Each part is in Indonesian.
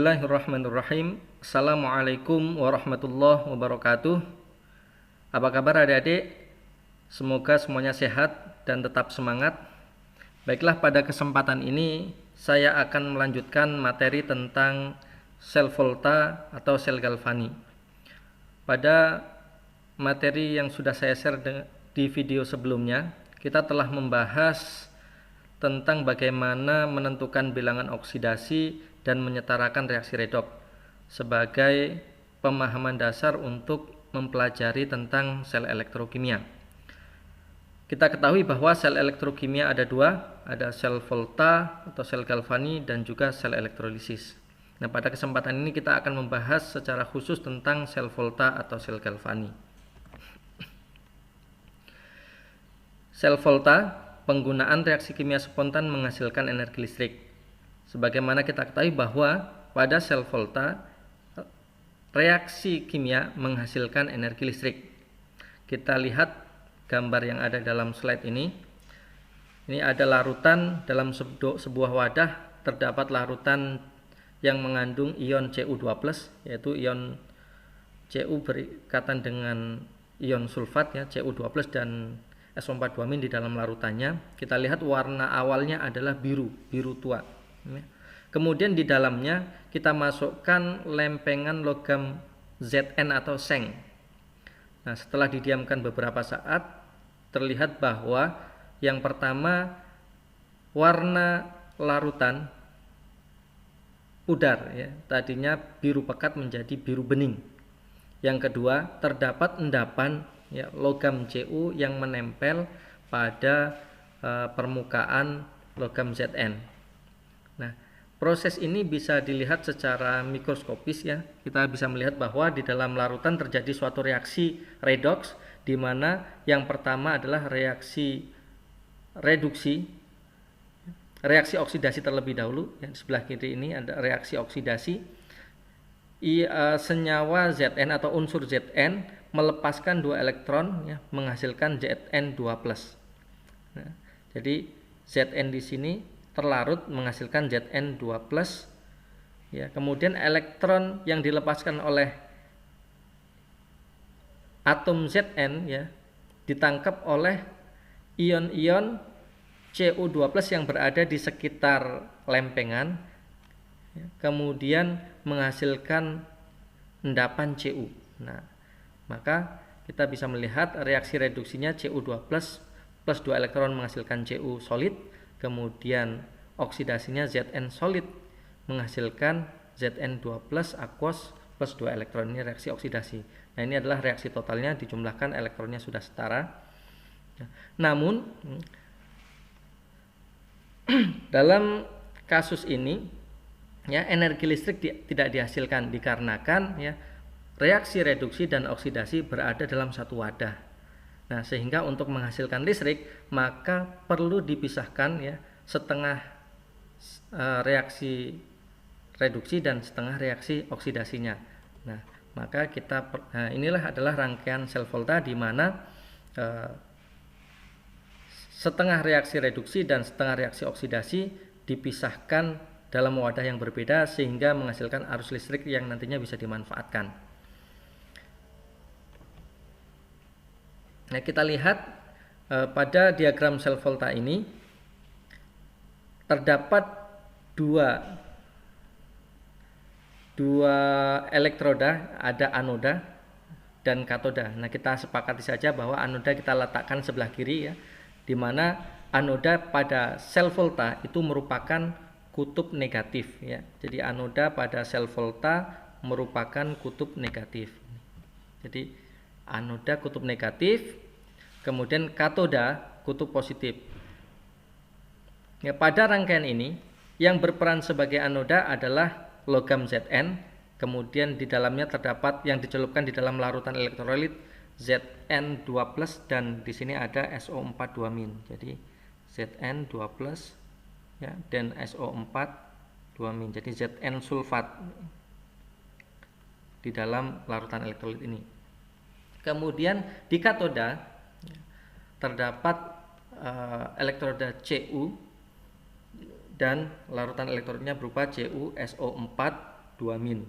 Bismillahirrahmanirrahim. Assalamualaikum warahmatullahi wabarakatuh. Apa kabar adik-adik? Semoga semuanya sehat dan tetap semangat. Baiklah, pada kesempatan ini saya akan melanjutkan materi tentang sel volta atau sel galvani. Pada materi yang sudah saya share di video sebelumnya, kita telah membahas tentang bagaimana menentukan bilangan oksidasi dan menyetarakan reaksi redoks sebagai pemahaman dasar untuk mempelajari tentang sel elektrokimia. Kita ketahui bahwa sel elektrokimia ada dua, ada sel volta atau sel galvani dan juga sel elektrolisis. Nah, pada kesempatan ini kita akan membahas secara khusus tentang sel volta atau sel galvani. Sel volta, penggunaan reaksi kimia spontan menghasilkan energi listrik. Sebagaimana kita ketahui bahwa pada sel volta reaksi kimia menghasilkan energi listrik. Kita lihat gambar yang ada dalam slide ini. Ini ada larutan dalam sebuah wadah, terdapat larutan yang mengandung ion Cu2+, yaitu ion Cu berikatan dengan ion sulfat ya, Cu2+ dan SO4-2- di dalam larutannya. Kita lihat warna awalnya adalah biru tua. Kemudian di dalamnya kita masukkan lempengan logam Zn atau seng. Nah, setelah didiamkan beberapa saat, terlihat bahwa yang pertama warna larutan pudar ya, tadinya biru pekat menjadi biru bening. Yang kedua, terdapat endapan ya, logam Cu yang menempel pada permukaan logam Zn. Nah, proses ini bisa dilihat secara mikroskopis ya. Kita bisa melihat bahwa di dalam larutan terjadi suatu reaksi redoks, di mana yang pertama adalah reaksi reduksi, reaksi oksidasi terlebih dahulu. Yang di sebelah kiri ini ada reaksi oksidasi. Senyawa Zn atau unsur Zn melepaskan 2 elektron ya, menghasilkan Zn2+. Nah, jadi Zn di sini terlarut menghasilkan Zn2+. Ya, kemudian elektron yang dilepaskan oleh atom Zn ya, ditangkap oleh ion-ion Cu2+ yang berada di sekitar lempengan ya, kemudian menghasilkan endapan Cu. Nah, maka kita bisa melihat reaksi reduksinya Cu2+ plus 2 elektron menghasilkan Cu solid, kemudian oksidasinya Zn solid menghasilkan Zn2+ aquos plus 2 elektron. Ini reaksi oksidasi. Nah, ini adalah reaksi totalnya, dijumlahkan elektronnya sudah setara. Namun dalam kasus ini ya, energi listrik tidak dihasilkan dikarenakan ya, reaksi reduksi dan oksidasi berada dalam satu wadah. Nah, sehingga untuk menghasilkan listrik maka perlu dipisahkan ya, setengah reaksi reduksi dan setengah reaksi oksidasinya. Nah, maka inilah adalah rangkaian sel volta di mana setengah reaksi reduksi dan setengah reaksi oksidasi dipisahkan dalam wadah yang berbeda sehingga menghasilkan arus listrik yang nantinya bisa dimanfaatkan. Nah, kita lihat pada diagram sel volta ini terdapat dua elektroda, ada anoda dan katoda. Nah, kita sepakati saja bahwa anoda kita letakkan sebelah kiri ya, di mana anoda pada sel volta itu merupakan kutub negatif ya. Jadi anoda pada sel volta merupakan kutub negatif. Jadi anoda kutub negatif, kemudian katoda kutub positif. Ya, pada rangkaian ini yang berperan sebagai anoda adalah logam Zn, kemudian di dalamnya terdapat yang dicelupkan di dalam larutan elektrolit Zn2+ dan di sini ada SO4-2-. Jadi Zn2+ ya, dan SO4-2-. Jadi Zn sulfat di dalam larutan elektrolit ini. Kemudian di katoda terdapat elektroda Cu dan larutan elektrolitnya berupa CuSO4 2-.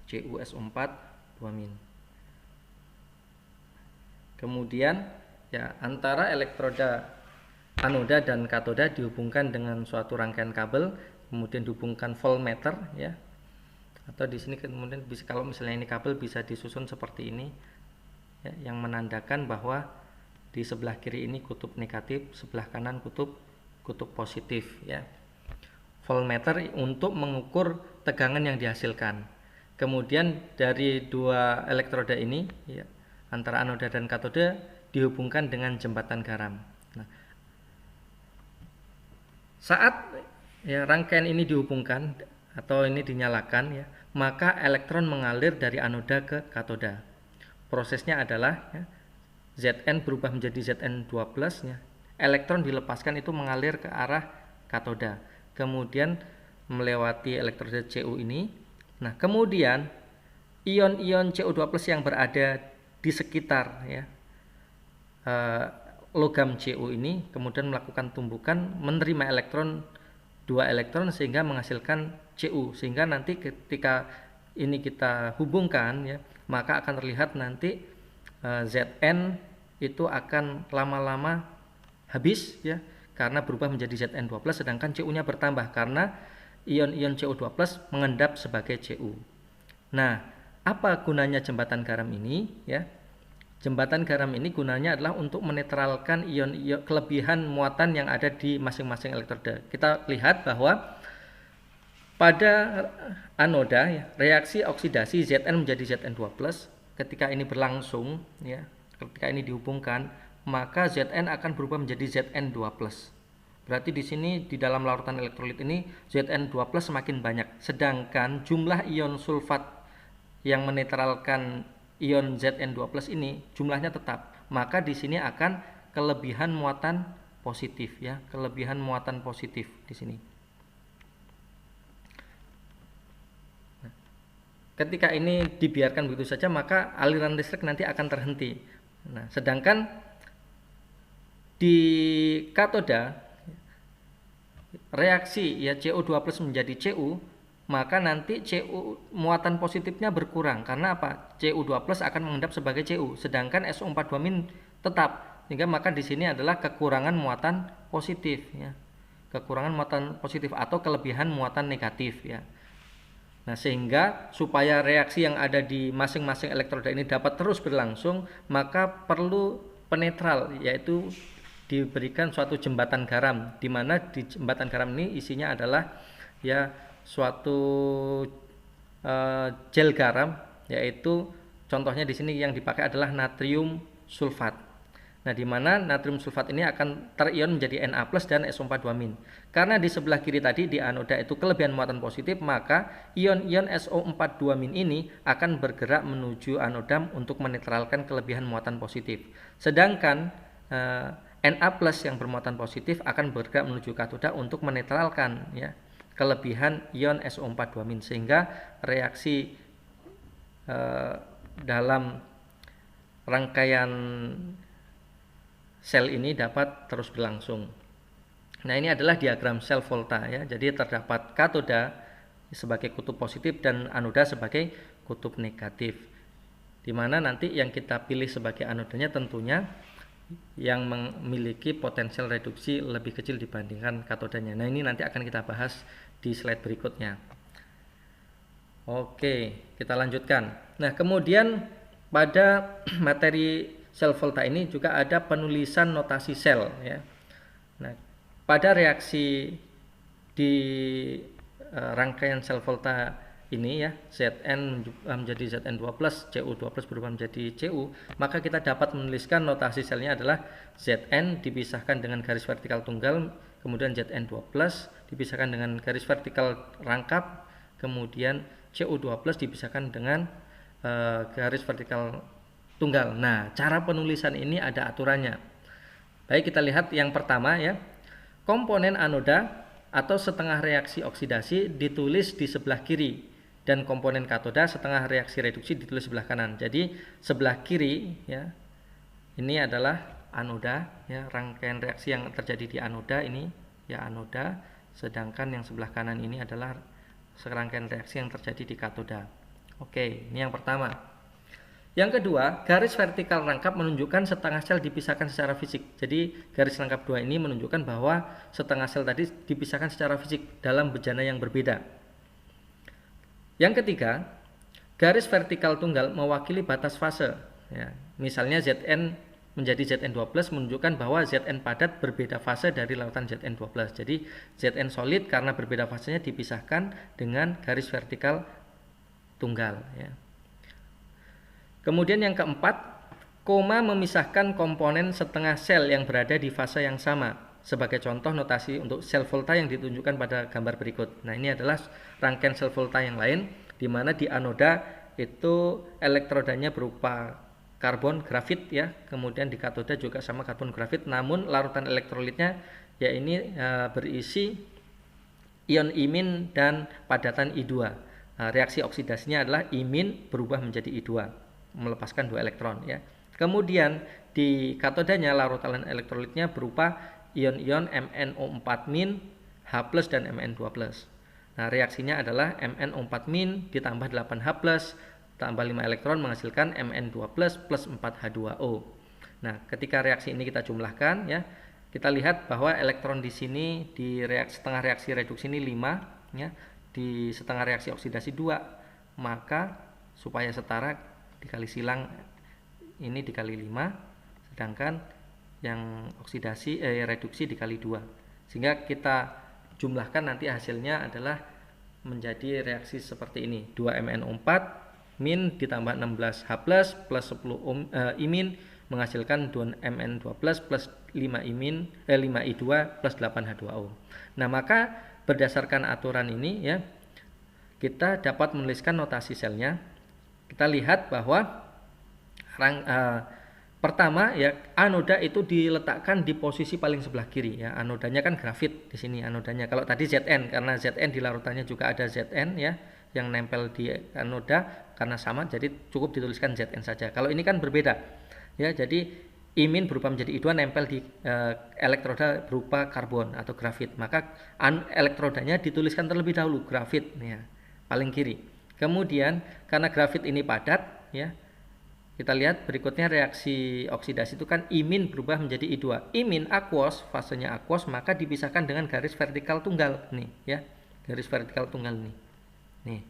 CuSO4 2-. Kemudian ya antara elektroda anoda dan katoda dihubungkan dengan suatu rangkaian kabel, kemudian dihubungkan voltmeter ya. Atau di sini kemudian bisa, kalau misalnya ini kabel bisa disusun seperti ini ya, yang menandakan bahwa di sebelah kiri ini kutub negatif, sebelah kanan kutub positif ya. Voltmeter untuk mengukur tegangan yang dihasilkan. Kemudian dari dua elektroda ini ya, antara anoda dan katoda dihubungkan dengan jembatan garam. Nah, saat ya rangkaian ini dihubungkan atau ini dinyalakan ya, maka elektron mengalir dari anoda ke katoda. Prosesnya adalah ya, Zn berubah menjadi Zn2+ ya. Elektron dilepaskan itu mengalir ke arah katoda. Kemudian melewati elektroda Cu ini. Nah, kemudian ion-ion Cu2+ yang berada di sekitar ya, logam Cu ini kemudian melakukan tumbukan, menerima dua elektron sehingga menghasilkan Cu, sehingga nanti ketika ini kita hubungkan ya, maka akan terlihat nanti Zn itu akan lama-lama habis ya, karena berubah menjadi Zn2+, sedangkan Cu-nya bertambah karena ion-ion Cu2+ mengendap sebagai Cu. Nah, apa gunanya jembatan garam ini ya? Jembatan garam ini gunanya adalah untuk menetralkan ion-ion kelebihan muatan yang ada di masing-masing elektroda. Kita lihat bahwa pada anoda ya, reaksi oksidasi Zn menjadi Zn2+, ketika ini berlangsung ya, ketika ini dihubungkan, maka Zn akan berubah menjadi Zn2+. Berarti di sini di dalam larutan elektrolit ini Zn2+ semakin banyak, sedangkan jumlah ion sulfat yang menetralkan ion Zn2+ ini jumlahnya tetap. Maka di sini akan kelebihan muatan positif ya, kelebihan muatan positif di sini. Nah, ketika ini dibiarkan begitu saja, maka aliran listrik nanti akan terhenti. Nah, sedangkan di katoda reaksi ya Cu2+ menjadi Cu, maka nanti Cu muatan positifnya berkurang. Karena apa? Cu2+ akan mengendap sebagai Cu, sedangkan SO4 2- tetap. Sehingga maka di sini adalah kekurangan muatan positif ya. Kekurangan muatan positif atau kelebihan muatan negatif ya. Nah, sehingga supaya reaksi yang ada di masing-masing elektroda ini dapat terus berlangsung, maka perlu penetral, yaitu diberikan suatu jembatan garam, di mana di jembatan garam ini isinya adalah ya suatu gel garam, yaitu contohnya di sini yang dipakai adalah natrium sulfat. Nah, di mana natrium sulfat ini akan terion menjadi Na+ dan SO4 2-. Karena di sebelah kiri tadi di anoda itu kelebihan muatan positif, maka ion-ion SO4 2- ini akan bergerak menuju anoda untuk menetralkan kelebihan muatan positif. Sedangkan Na+ yang bermuatan positif akan bergerak menuju katoda untuk menetralkan ya kelebihan ion SO4 2-, sehingga reaksi dalam rangkaian sel ini dapat terus berlangsung. Nah, ini adalah diagram sel volta ya. Jadi terdapat katoda sebagai kutub positif dan anoda sebagai kutub negatif. Di mana nanti yang kita pilih sebagai anodanya tentunya yang memiliki potensial reduksi lebih kecil dibandingkan katodanya. Nah, ini nanti akan kita bahas di slide berikutnya. Oke, kita lanjutkan. Nah, kemudian pada materi sel volta ini juga ada penulisan notasi sel ya. Nah, pada reaksi di rangkaian sel volta ini ya, Zn menjadi Zn2+, Cu2+ berubah menjadi Cu, maka kita dapat menuliskan notasi selnya adalah Zn dipisahkan dengan garis vertikal tunggal, kemudian Zn2+ dipisahkan dengan garis vertikal rangkap, kemudian Cu2+ dipisahkan dengan garis vertikal tunggal. Nah, cara penulisan ini ada aturannya. Baik, kita lihat yang pertama ya. Komponen anoda atau setengah reaksi oksidasi ditulis di sebelah kiri dan komponen katoda setengah reaksi reduksi ditulis sebelah kanan. Jadi sebelah kiri ya, ini adalah anoda ya, rangkaian reaksi yang terjadi di anoda ini ya anoda, sedangkan yang sebelah kanan ini adalah serangkaian reaksi yang terjadi di katoda. Oke, ini yang pertama. Yang kedua, garis vertikal rangkap menunjukkan setengah sel dipisahkan secara fisik. Jadi garis rangkap 2 ini menunjukkan bahwa setengah sel tadi dipisahkan secara fisik dalam bejana yang berbeda. Yang ketiga, garis vertikal tunggal mewakili batas fase. Ya, misalnya Zn menjadi Zn12 menunjukkan bahwa Zn padat berbeda fase dari larutan Zn12. Jadi Zn solid karena berbeda fasenya dipisahkan dengan garis vertikal tunggal. Ya. Kemudian yang keempat, koma memisahkan komponen setengah sel yang berada di fase yang sama. Sebagai contoh notasi untuk sel volta yang ditunjukkan pada gambar berikut. Nah, ini adalah rangkaian sel volta yang lain, di mana di anoda itu elektrodanya berupa karbon grafit ya, kemudian di katoda juga sama karbon grafit, namun larutan elektrolitnya ya ini berisi ion imin dan padatan I2. Reaksi oksidasinya adalah imin berubah menjadi I2. Melepaskan 2 elektron ya. Kemudian di katodanya larutan elektrolitnya berupa ion-ion MnO4- H+ dan Mn2+. Nah, reaksinya adalah MnO4- ditambah 8H+ tambah 5 elektron menghasilkan Mn2+ plus 4H2O. Nah, ketika reaksi ini kita jumlahkan ya, kita lihat bahwa elektron di sini di setengah reaksi reduksi ini 5 ya, di setengah reaksi oksidasi 2. Maka supaya setara dikali silang ini dikali 5, sedangkan yang oksidasi reduksi dikali 2, sehingga kita jumlahkan nanti hasilnya adalah menjadi reaksi seperti ini. 2MnO4 min ditambah 16H+ plus 10 imin menghasilkan 2Mn2+ plus 5 I2 plus 8H2O. Nah, maka berdasarkan aturan ini ya, kita dapat menuliskan notasi selnya. Kita lihat bahwa pertama ya, anoda itu diletakkan di posisi paling sebelah kiri ya. Anodanya kan grafit di sini anodanya. Kalau tadi Zn, karena Zn di larutannya juga ada Zn ya yang nempel di anoda karena sama, jadi cukup dituliskan Zn saja. Kalau ini kan berbeda ya, jadi imin berubah menjadi I2 nempel di elektroda berupa karbon atau grafit. Maka elektrodanya dituliskan terlebih dahulu grafit ya, paling kiri. Kemudian karena grafit ini padat ya, kita lihat berikutnya reaksi oksidasi itu kan imin berubah menjadi I2. Imin aquos, fasenya aquos, maka dipisahkan dengan garis vertikal tunggal nih ya. Garis vertikal tunggal nih. Nih.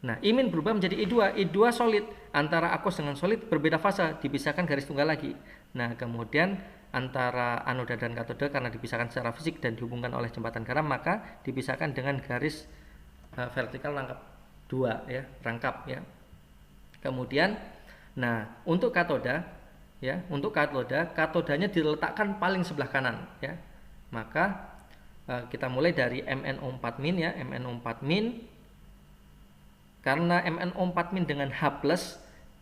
Nah, imin berubah menjadi I2. I2 solid, antara aquos dengan solid berbeda fase, dipisahkan garis tunggal lagi. Nah, kemudian antara anoda dan katoda karena dipisahkan secara fisik dan dihubungkan oleh jembatan garam, maka dipisahkan dengan garis vertikal rangkap 2 ya, rangkap ya. Kemudian nah, untuk katoda ya, untuk katodanya diletakkan paling sebelah kanan ya. Maka kita mulai dari MnO4- ya, MnO4- karena MnO4- dengan H+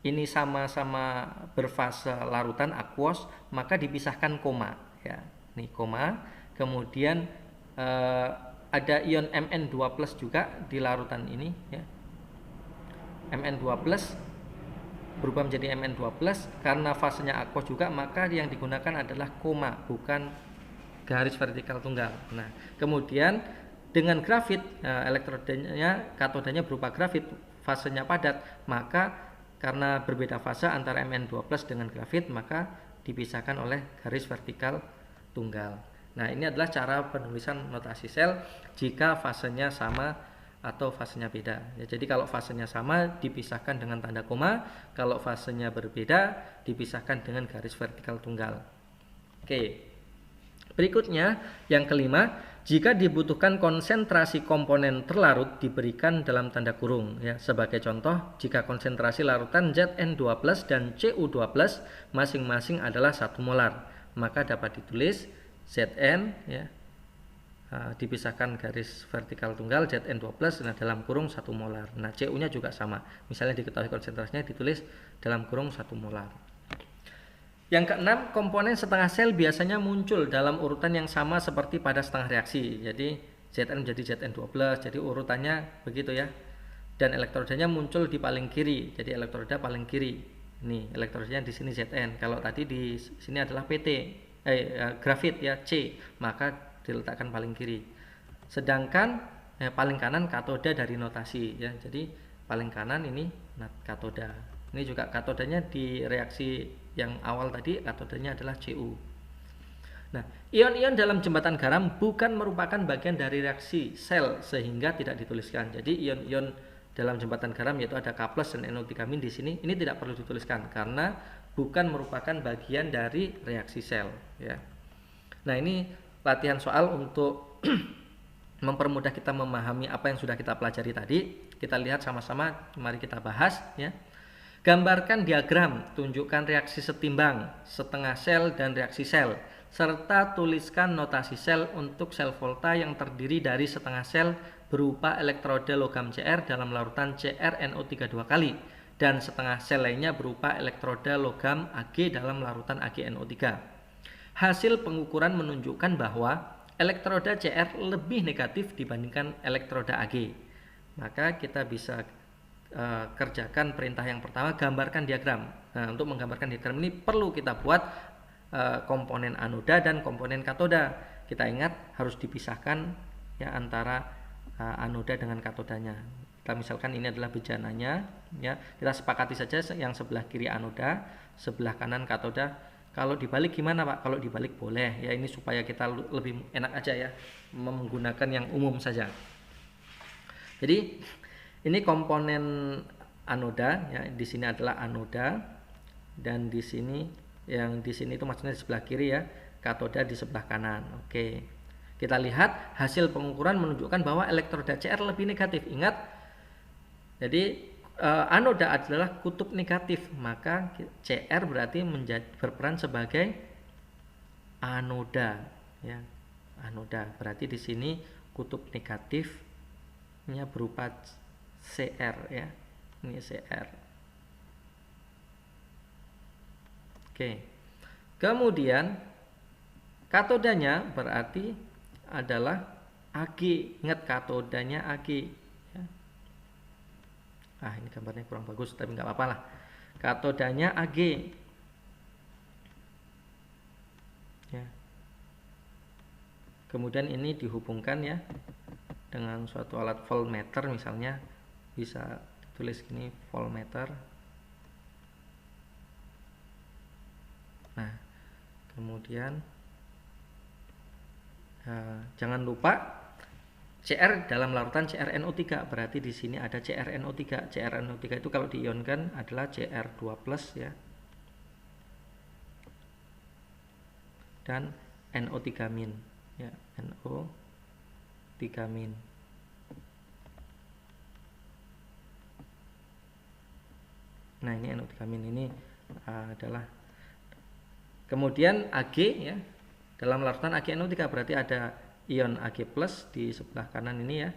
ini sama-sama berfase larutan aquos, maka dipisahkan koma ya. Nih koma. Kemudian ada ion Mn2+ juga di larutan ini ya. Mn2+ berubah menjadi Mn2+ karena fasenya aquos juga, maka yang digunakan adalah koma, bukan garis vertikal tunggal. Nah, kemudian dengan grafit, elektrodanya katodanya berupa grafit, fasenya padat, maka karena berbeda fase antara Mn2+ dengan grafit, maka dipisahkan oleh garis vertikal tunggal. Nah, ini adalah cara penulisan notasi sel jika fasenya sama atau fasenya beda ya. Jadi kalau fasenya sama dipisahkan dengan tanda koma, kalau fasenya berbeda dipisahkan dengan garis vertikal tunggal. Oke. Berikutnya yang kelima, jika dibutuhkan konsentrasi komponen terlarut diberikan dalam tanda kurung ya. Sebagai contoh, jika konsentrasi larutan Zn2+ dan Cu2+ masing-masing adalah 1 molar, maka dapat ditulis Zn ya, dipisahkan garis vertikal tunggal Zn2+ nah dalam kurung 1 molar. Nah, Cu-nya juga sama. Misalnya diketahui konsentrasinya ditulis dalam kurung 1 molar. Yang keenam, komponen setengah sel biasanya muncul dalam urutan yang sama seperti pada setengah reaksi. Jadi Zn menjadi Zn12, jadi urutannya begitu ya. Dan elektrodanya muncul di paling kiri. Jadi elektroda paling kiri. Nih, elektrodanya di sini Zn. Kalau tadi di sini adalah PT, grafit ya, C, maka diletakkan paling kiri. Sedangkan paling kanan katoda dari notasi ya. Jadi paling kanan ini katoda. Ini juga katodanya di reaksi yang awal tadi, katodanya adalah Cu. Nah, ion-ion dalam jembatan garam bukan merupakan bagian dari reaksi sel sehingga tidak dituliskan. Jadi ion-ion dalam jembatan garam yaitu ada K+ dan NO3- di sini ini tidak perlu dituliskan karena bukan merupakan bagian dari reaksi sel ya. Nah, ini latihan soal untuk mempermudah kita memahami apa yang sudah kita pelajari tadi. Kita lihat sama-sama, mari kita bahas ya. Gambarkan diagram, tunjukkan reaksi setimbang, setengah sel dan reaksi sel, serta tuliskan notasi sel untuk sel volta yang terdiri dari setengah sel berupa elektroda logam Cr dalam larutan CrNO3 2 kali dan setengah sel lainnya berupa elektroda logam Ag dalam larutan AgNO3. Hasil pengukuran menunjukkan bahwa elektroda Cr lebih negatif dibandingkan elektroda Ag. Maka kita bisa kerjakan perintah yang pertama, gambarkan diagram. Nah, untuk menggambarkan diagram ini perlu kita buat komponen anoda dan komponen katoda. Kita ingat harus dipisahkan ya antara anoda dengan katodanya. Kita misalkan ini adalah bejananya ya. Kita sepakati saja yang sebelah kiri anoda, sebelah kanan katoda. Kalau dibalik gimana, Pak? Kalau dibalik boleh ya, ini supaya kita lebih enak aja ya menggunakan yang umum saja. Jadi ini komponen anoda ya, di sini adalah anoda dan di sini yang di sini itu maksudnya di sebelah kiri ya, katoda di sebelah kanan. Oke. Kita lihat hasil pengukuran menunjukkan bahwa elektroda Cr lebih negatif. Ingat. Jadi anoda adalah kutub negatif, maka Cr berarti berperan sebagai anoda ya. Anoda berarti di sini kutub negatifnya berupa Cr ya. Ini Cr. Oke. Kemudian katodanya berarti adalah Ag. Ingat katodanya Ag ya. Ini gambarnya kurang bagus tapi nggak apa-apa lah. Katodanya Ag. Ya. Kemudian ini dihubungkan ya dengan suatu alat voltmeter, misalnya bisa tulis gini, voltmeter. Nah, kemudian jangan lupa Cr dalam larutan CrNO3, berarti di sini ada CrNO3. CrNO3 itu kalau diionkan adalah Cr2+ ya. Dan NO3- ya, NO3-. Nah, ini NO3- ini adalah, kemudian Ag ya, dalam larutan AgNO3 berarti ada ion Ag+ di sebelah kanan ini ya,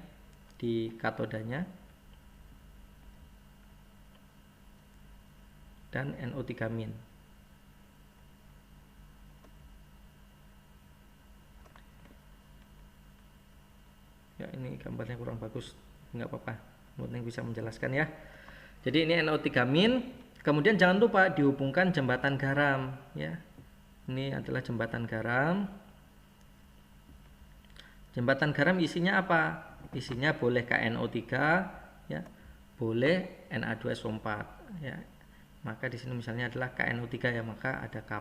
di katodanya, dan NO3-. Ya, ini gambarnya kurang bagus, nggak apa-apa, mungkin bisa menjelaskan ya. Jadi ini NO3-. Kemudian jangan lupa dihubungkan jembatan garam ya. Ini adalah jembatan garam. Jembatan garam isinya apa? Isinya boleh KNO3 ya, boleh Na2SO4 ya. Maka di sini misalnya adalah KNO3 ya, maka ada K+.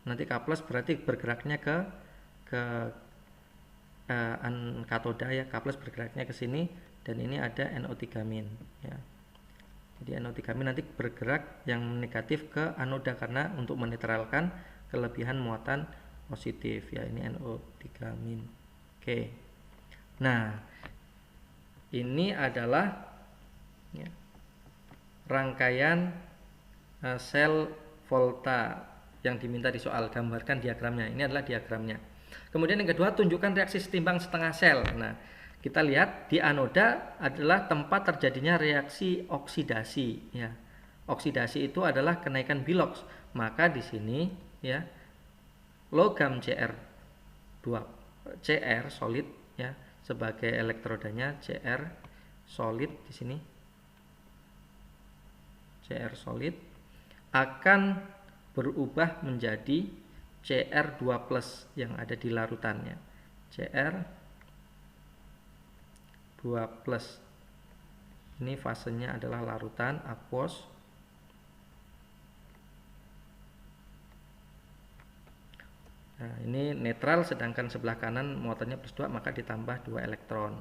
Nanti K+ berarti bergeraknya ke katoda ya, K+ bergeraknya ke sini, dan ini ada NO3- ya. Jadi NO3- nanti bergerak yang negatif ke anoda karena untuk menetralkan kelebihan muatan positif ya, ini NO3-. Oke. Nah, ini adalah ya, rangkaian sel volta yang diminta di soal. Gambarkan diagramnya. Ini adalah diagramnya. Kemudian yang kedua, tunjukkan reaksi setimbang setengah sel. Nah, kita lihat di anoda adalah tempat terjadinya reaksi oksidasi ya. Oksidasi itu adalah kenaikan bilox. Maka di sini ya, logam Cr solid ya, sebagai elektrodanya Cr solid di sini. Cr solid akan berubah menjadi Cr2+ yang ada di larutannya. Cr2+. Ini fasenya adalah larutan aquos. Nah, ini netral, sedangkan sebelah kanan muatannya +2, maka ditambah 2 elektron.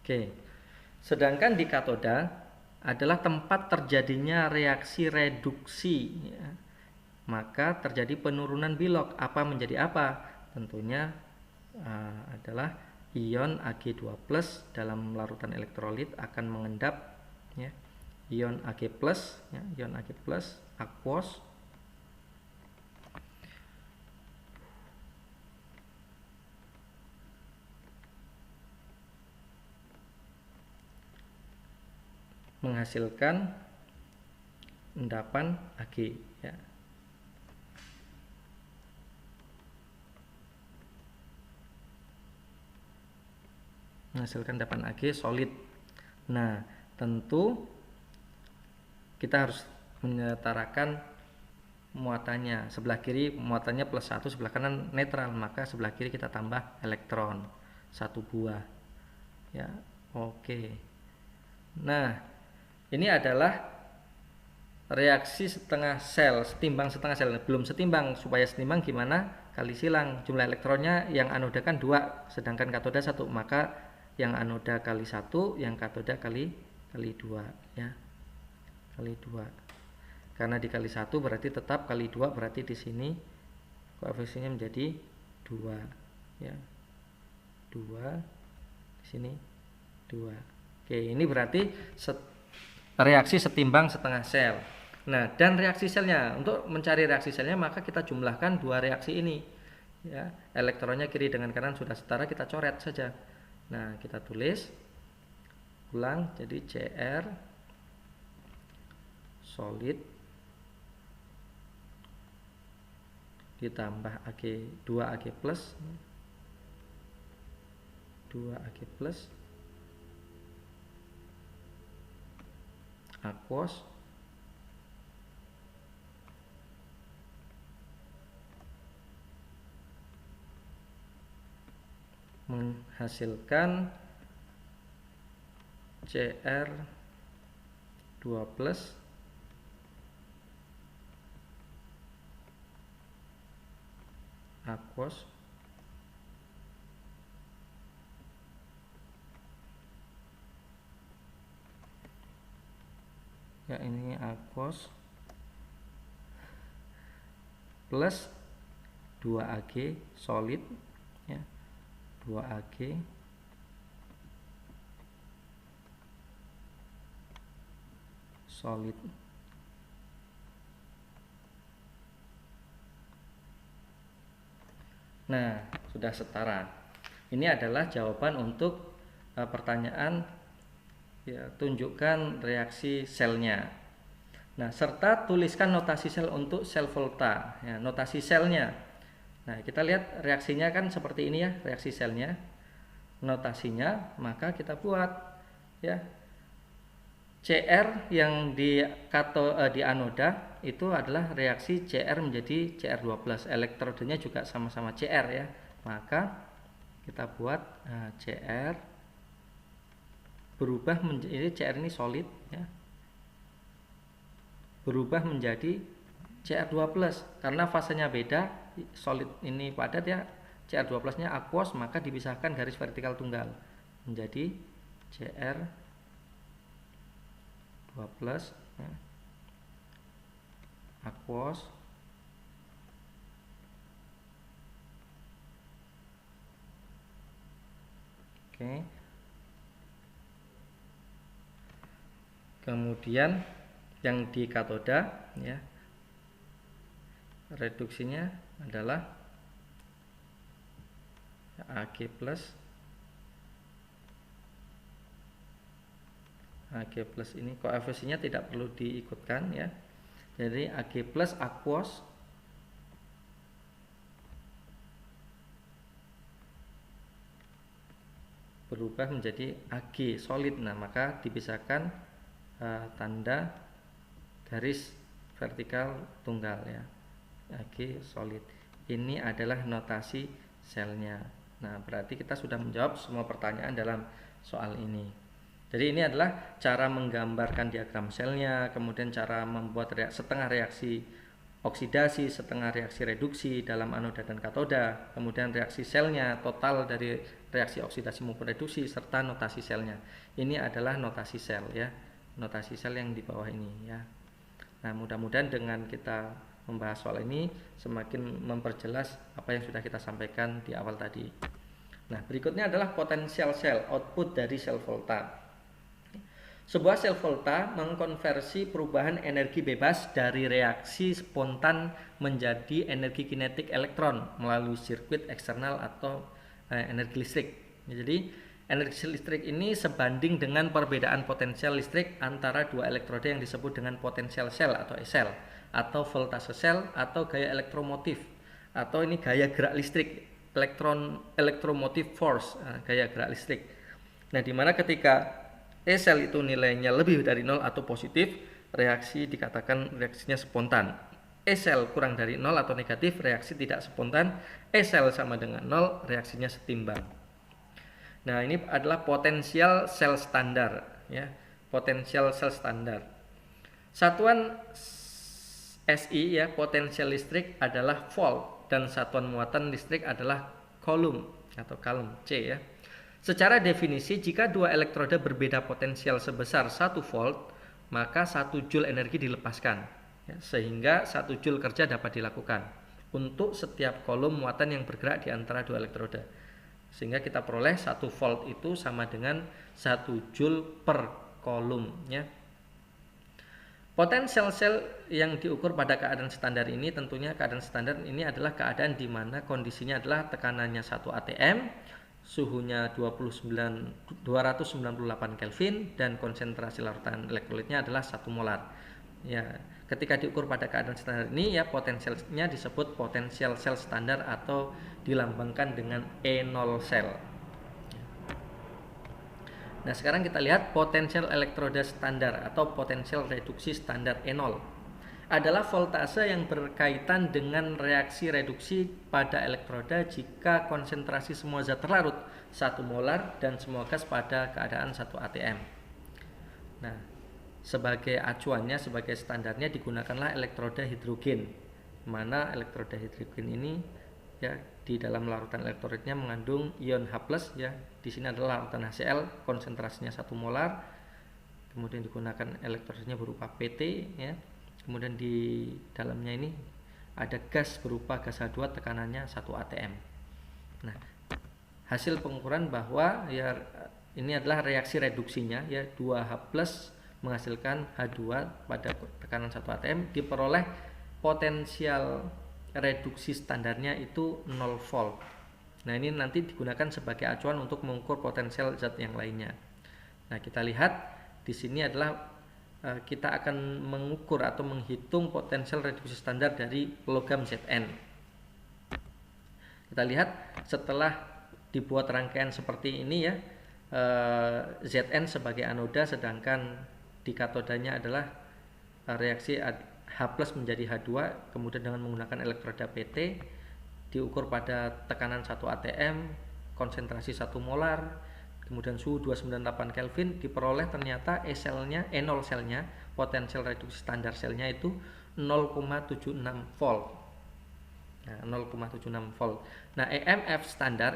Oke. Sedangkan di katoda adalah tempat terjadinya reaksi reduksi, ya. Maka terjadi penurunan bilok. Apa menjadi apa? Tentunya adalah ion Ag2+ dalam larutan elektrolit akan mengendap, ya, ion Ag+, ya, ion Ag+, aquos, menghasilkan endapan Ag, ya. Menghasilkan endapan Ag solid. Nah, tentu kita harus menyetarakan muatannya. Sebelah kiri muatannya +1, sebelah kanan netral, maka sebelah kiri kita tambah elektron 1 buah, ya. Oke. Nah, ini adalah reaksi setengah sel, setimbang setengah sel. Belum setimbang. Supaya setimbang gimana? Kali silang. Jumlah elektronnya yang anoda kan 2, sedangkan katoda 1, maka yang anoda kali 1, yang katoda kali 2, ya. Kali 2. Karena dikali 1 berarti tetap kali 2, berarti di sini koefisiennya menjadi 2, ya. 2 di sini 2. Oke, ini berarti reaksi setimbang setengah sel. Nah, dan reaksi selnya, untuk mencari reaksi selnya maka kita jumlahkan dua reaksi ini, ya. Elektronnya kiri dengan kanan sudah setara, kita coret saja. Nah, kita tulis ulang, jadi Cr solid ditambah Ag 2 Ag+, 2 Ag+, aquos menghasilkan Cr2+, aquos ya, ini aquos plus 2 Ag solid, ya, 2 Ag solid. Nah, sudah setara. Ini adalah jawaban untuk pertanyaan, ya, tunjukkan reaksi selnya. Nah, serta tuliskan notasi sel untuk sel volta, ya, notasi selnya. Nah, kita lihat reaksinya kan seperti ini, ya, reaksi selnya. Notasinya maka kita buat, ya. Cr yang di anoda itu adalah reaksi Cr menjadi Cr2+. Elektrodenya juga sama-sama Cr, ya. Maka kita buat Cr berubah menjadi, Cr ini solid, ya, berubah menjadi Cr2+. Karena fasenya beda, solid ini padat, ya, Cr2+ nya aquos, maka dipisahkan garis vertikal tunggal menjadi Cr2+, ya, aquos oke. Kemudian yang di katoda, ya, reduksinya adalah Ag+, ini koefisiennya tidak perlu diikutkan, ya. Jadi Ag+ aquos berubah menjadi Ag solid. Nah, maka dipisahkan tanda garis vertikal tunggal ya. Ag solid. Ini adalah notasi selnya. Nah, berarti kita sudah menjawab semua pertanyaan dalam soal ini. Jadi ini adalah cara menggambarkan diagram selnya, kemudian cara membuat setengah reaksi oksidasi, setengah reaksi reduksi dalam anoda dan katoda, kemudian reaksi selnya, total dari reaksi oksidasi maupun reduksi, serta notasi selnya. Ini adalah notasi sel ya, notasi sel yang di bawah ini ya. Nah, mudah-mudahan dengan kita membahas soal ini semakin memperjelas apa yang sudah kita sampaikan di awal tadi. Nah, berikutnya adalah potensial sel, output dari sel volta. Sebuah sel volta mengkonversi perubahan energi bebas dari reaksi spontan menjadi energi kinetik elektron melalui sirkuit eksternal atau energi listrik. Jadi energi listrik ini sebanding dengan perbedaan potensial listrik antara dua elektroda yang disebut dengan potensial sel atau E-sel, atau voltase sel atau gaya elektromotif, atau ini gaya gerak listrik, elektromotive force, gaya gerak listrik. Nah, dimana ketika E-sel itu nilainya lebih dari 0 atau positif, reaksi dikatakan reaksinya spontan. E-sel kurang dari 0 atau negatif, reaksi tidak spontan. E-sel sama dengan 0, reaksinya setimbang. Nah, ini adalah potensial sel standar ya, potensial sel standar. Satuan SI ya, potensial listrik adalah volt, dan satuan muatan listrik adalah coulomb atau coulomb C ya. Secara definisi, jika dua elektroda berbeda potensial sebesar 1 volt, maka 1 joule energi dilepaskan ya, sehingga 1 joule kerja dapat dilakukan untuk setiap kolom muatan yang bergerak di antara dua elektroda. Sehingga kita peroleh 1 volt itu sama dengan 1 joule per kolom ya. Potensial sel yang diukur pada keadaan standar ini, tentunya keadaan standar ini adalah keadaan di mana kondisinya adalah tekanannya 1 atm, suhunya 298 Kelvin, dan konsentrasi larutan elektrolitnya adalah 1 molar. Ya, ketika diukur pada keadaan standar ini ya, potensialnya disebut potensial sel standar atau dilambangkan dengan E0 sel. Nah, sekarang kita lihat potensial elektroda standar atau potensial reduksi standar E0 adalah voltase yang berkaitan dengan reaksi reduksi pada elektroda jika konsentrasi semua zat terlarut 1 molar dan semua gas pada keadaan 1 atm. Nah, sebagai acuannya, sebagai standarnya digunakanlah elektroda hidrogen, mana elektroda hidrogen ini ya di dalam larutan elektrolitnya mengandung ion H+ ya. Di sini adalah larutan HCl, konsentrasinya 1 molar. Kemudian digunakan elektrodanya berupa PT ya. Kemudian di dalamnya ini ada gas berupa gas H2, tekanannya 1 atm. Nah, hasil pengukuran bahwa ya ini adalah reaksi reduksinya ya, 2H+ menghasilkan H2 pada tekanan 1 atm, diperoleh potensial reduksi standarnya itu 0 volt. Nah, ini nanti digunakan sebagai acuan untuk mengukur potensial zat yang lainnya. Nah, kita lihat di sini adalah kita akan mengukur atau menghitung potensial reduksi standar dari logam Zn. Kita lihat setelah dibuat rangkaian seperti ini ya, Zn sebagai anoda, sedangkan di katodanya adalah reaksi H+ menjadi H2, kemudian dengan menggunakan elektroda PT, diukur pada tekanan 1 atm, konsentrasi 1 molar, kemudian suhu 298 Kelvin, diperoleh ternyata E-selnya, E0 selnya, potensial reduksi standar selnya itu 0,76 volt. Nah, 0,76 volt. Nah, EMF standar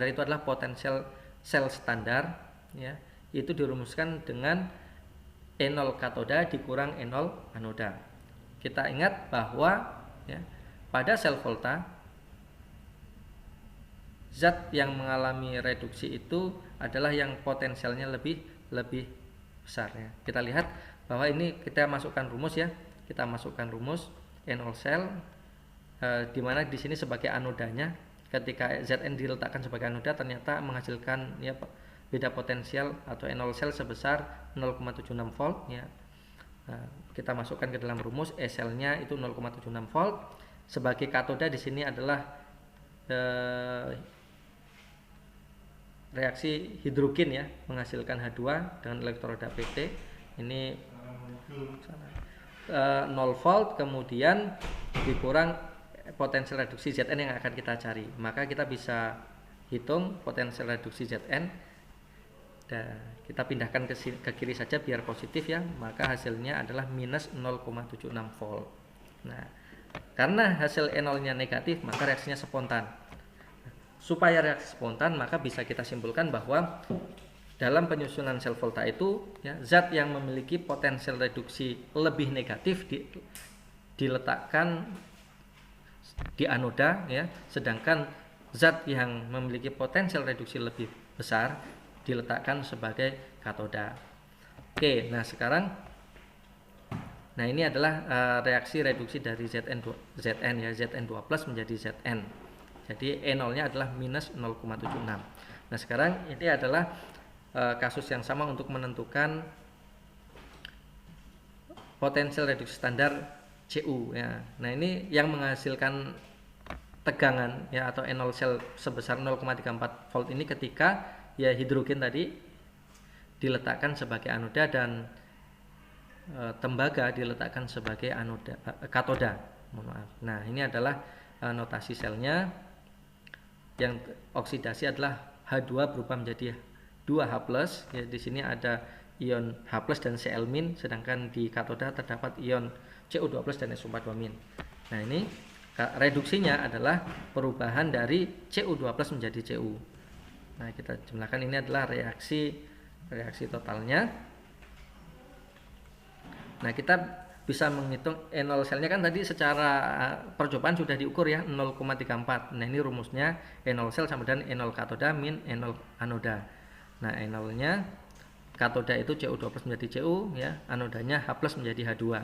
itu adalah potensial sel standar ya. Itu dirumuskan dengan E0 katoda dikurang E0 anoda. Kita ingat bahwa ya, pada sel volta zat yang mengalami reduksi itu adalah yang potensialnya lebih besar ya. Kita lihat bahwa ini kita masukkan rumus ya. Kita masukkan rumus E0 sel di mana di sini sebagai anodanya, ketika Zn diletakkan sebagai anoda ternyata menghasilkan ya beda potensial atau E0 sel sebesar 0,76 volt ya. Nah, kita masukkan ke dalam rumus E-selnya itu 0,76 volt. Sebagai katoda di sini adalah reaksi hidrogen ya, menghasilkan H2 dengan elektroda PT. Ini 0 volt, kemudian dikurang potensial reduksi Zn yang akan kita cari. Maka kita bisa hitung potensial reduksi Zn. Dan kita pindahkan ke kiri saja biar positif ya. Maka hasilnya adalah minus 0,76 volt. Nah, karena hasil E0-nya negatif, maka reaksinya spontan. Supaya reaksi spontan, maka bisa kita simpulkan bahwa dalam penyusunan sel volta itu ya, zat yang memiliki potensial reduksi lebih negatif diletakkan di anoda ya, sedangkan zat yang memiliki potensial reduksi lebih besar diletakkan sebagai katoda. Oke, nah sekarang ini adalah reaksi reduksi dari Zn ya, Zn2 plus menjadi Zn. Jadi E0-nya adalah minus 0,76. Nah sekarang ini adalah kasus yang sama untuk menentukan potensial reduksi standar Cu ya. Nah ini yang menghasilkan tegangan ya atau E0 sel sebesar 0,34 volt ini ketika ya hidrogen tadi diletakkan sebagai anoda dan tembaga diletakkan sebagai anoda katoda. Mohon maaf. Nah ini adalah notasi selnya. Yang oksidasi adalah H2 berubah menjadi 2H+, ya di sini ada ion H+ dan Cl-, sedangkan di katoda terdapat ion Cu2+ dan SO4-2-. Nah, ini reduksinya adalah perubahan dari Cu2+ menjadi Cu. Nah, kita jumlahkan, ini adalah reaksi totalnya. Nah, kita bisa menghitung E0 selnya kan tadi secara percobaan sudah diukur ya 0,34. Nah, ini rumusnya E0 sel sama dengan E0 katoda min E0 anoda. Nah, E0-nya katoda itu Cu2+ menjadi Cu ya, anodanya H+ menjadi H2.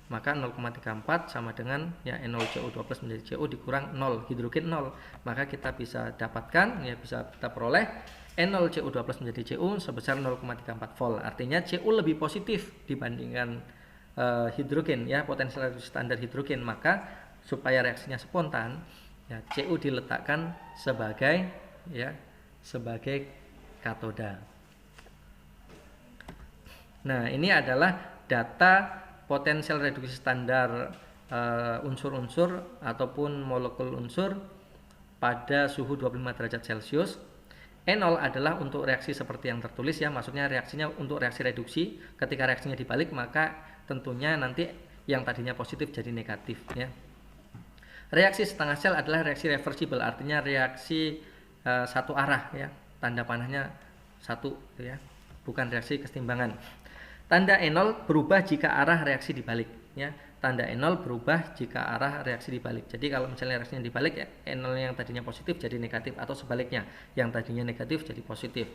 Maka 0,34 sama dengan ya E0 Cu2+ menjadi Cu dikurang 0, hidrogen 0. Maka kita bisa dapatkan ya, bisa kita peroleh E0 Cu2+ menjadi Cu sebesar 0,34 volt. Artinya Cu lebih positif dibandingkan hidrogen ya, potensial reduksi standar hidrogen. Maka supaya reaksinya spontan ya, Cu diletakkan sebagai katoda. Nah, ini adalah data potensial reduksi standar unsur-unsur ataupun molekul unsur pada suhu 25 derajat Celcius. E0 adalah untuk reaksi seperti yang tertulis ya, maksudnya reaksinya untuk reaksi reduksi. Ketika reaksinya dibalik, maka tentunya nanti yang tadinya positif jadi negatif ya. Reaksi setengah sel adalah reaksi reversible, artinya reaksi satu arah ya, tanda panahnya satu ya, bukan reaksi kesetimbangan. Tanda E0 berubah jika arah reaksi dibalik ya. Tanda E0 berubah jika arah reaksi dibalik. Jadi kalau misalnya reaksinya dibalik ya, E0 yang tadinya positif jadi negatif, atau sebaliknya, yang tadinya negatif jadi positif.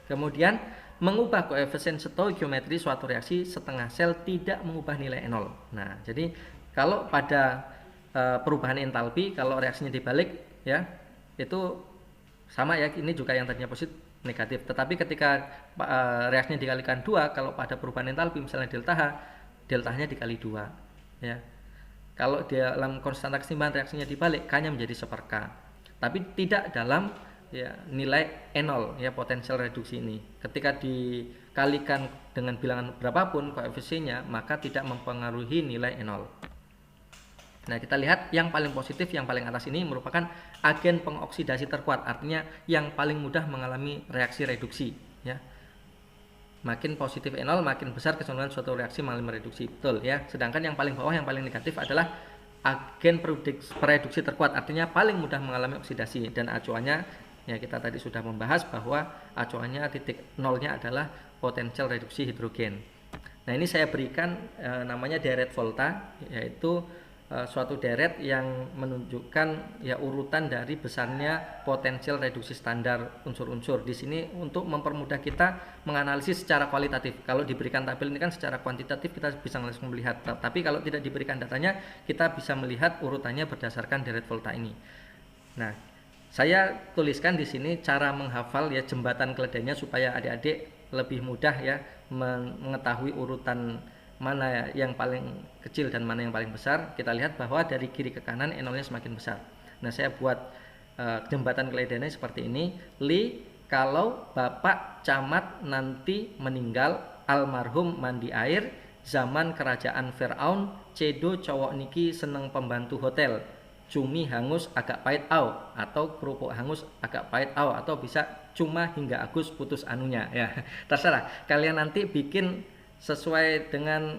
Kemudian mengubah koefisien stoikiometri suatu reaksi setengah sel tidak mengubah nilai E0. Nah, jadi kalau pada perubahan entalpi, kalau reaksinya dibalik ya, itu sama ya, ini juga yang tadinya positif negatif. Tetapi ketika reaksinya dikalikan 2, kalau pada perubahan entalpi misalnya delta H, deltanya dikali 2 ya. Kalau dalam konstanta kesetimbangan reaksinya dibalik, K-nya menjadi 1/K. Tapi tidak dalam ya nilai E0 ya, potensial reduksi ini. Ketika dikalikan dengan bilangan berapapun koefisiennya, maka tidak mempengaruhi nilai E0. Nah, kita lihat yang paling positif, yang paling atas ini merupakan agen pengoksidasi terkuat, artinya yang paling mudah mengalami reaksi reduksi ya. Makin positif E0, makin besar kecenderungan suatu reaksi mengalami reduksi, betul ya. Sedangkan yang paling bawah, yang paling negatif adalah agen pereduksi terkuat, artinya paling mudah mengalami oksidasi. Dan acuannya ya, kita tadi sudah membahas bahwa acuannya titik nolnya adalah potensial reduksi hidrogen. Nah, ini saya berikan namanya deret volta, yaitu suatu deret yang menunjukkan ya urutan dari besarnya potensial reduksi standar unsur-unsur. Di sini untuk mempermudah kita menganalisis secara kualitatif. Kalau diberikan tabel ini kan secara kuantitatif kita bisa langsung melihat. Tapi kalau tidak diberikan datanya, kita bisa melihat urutannya berdasarkan deret volta ini. Nah, saya tuliskan di sini cara menghafal ya jembatan keledainya supaya adik-adik lebih mudah ya mengetahui urutan mana yang paling kecil dan mana yang paling besar. Kita lihat bahwa dari kiri ke kanan E0-nya semakin besar. Nah, saya buat jembatan keledainya seperti ini. Li, kalau Bapak Camat nanti meninggal, almarhum mandi air, zaman kerajaan Firaun, cedo cowok niki seneng pembantu hotel. Cumi hangus agak pahit au, atau kerupuk hangus agak pahit au, atau bisa cuma hingga agus putus anunya ya. Terserah kalian nanti bikin sesuai dengan